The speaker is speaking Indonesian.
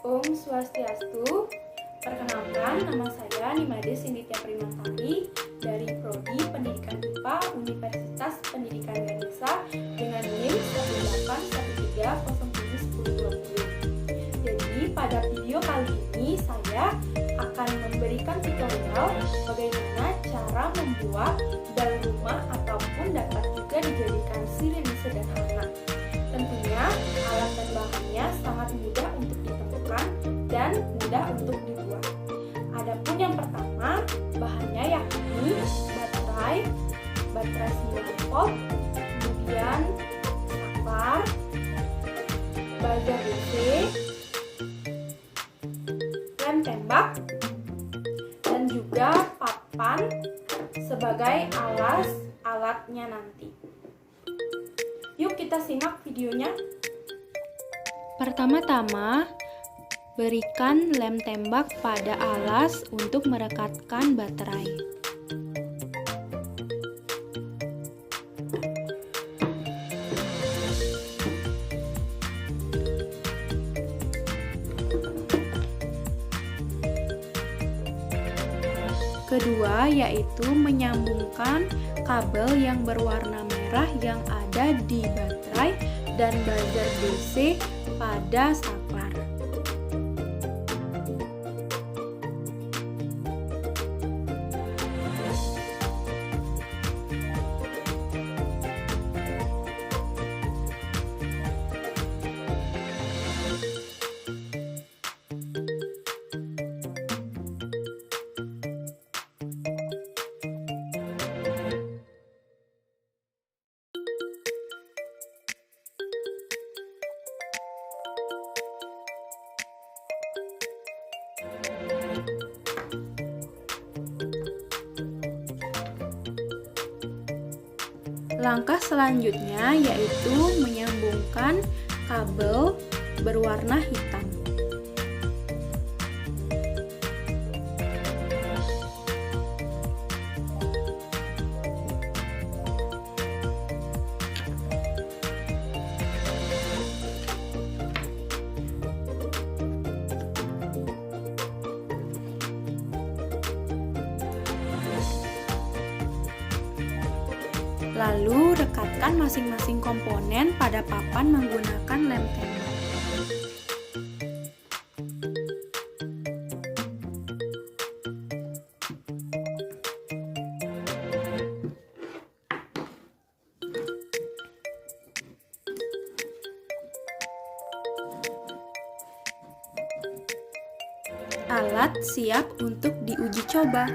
Om Swastiastu. Perkenalkan, nama saya Sinditya Primantari dari Prodi Pendidikan IPA Universitas Pendidikan Indonesia dengan NIM 18130701020. Jadi pada video kali ini saya akan memberikan tutorial bagaimana cara membuat bel rumah ataupun dapat juga dijadikan sirine sederhana. Tentunya alat dan bahannya sangat mudah untuk ditemukan dan mudah untuk dibuat. Adapun yang pertama, bahannya yakni baterai 9 volt, kemudian saklar, buzzer DC, lem tembak, dan juga papan sebagai alatnya nanti. Yuk kita simak videonya. Pertama-tama, berikan lem tembak pada alas untuk merekatkan baterai. Kedua, yaitu menyambungkan kabel yang berwarna merah yang ada di baterai dan buzzer DC pada saklar. Langkah selanjutnya yaitu menyambungkan kabel berwarna hitam. Lalu rekatkan masing-masing komponen pada papan menggunakan lem tembak. Alat siap untuk diuji coba.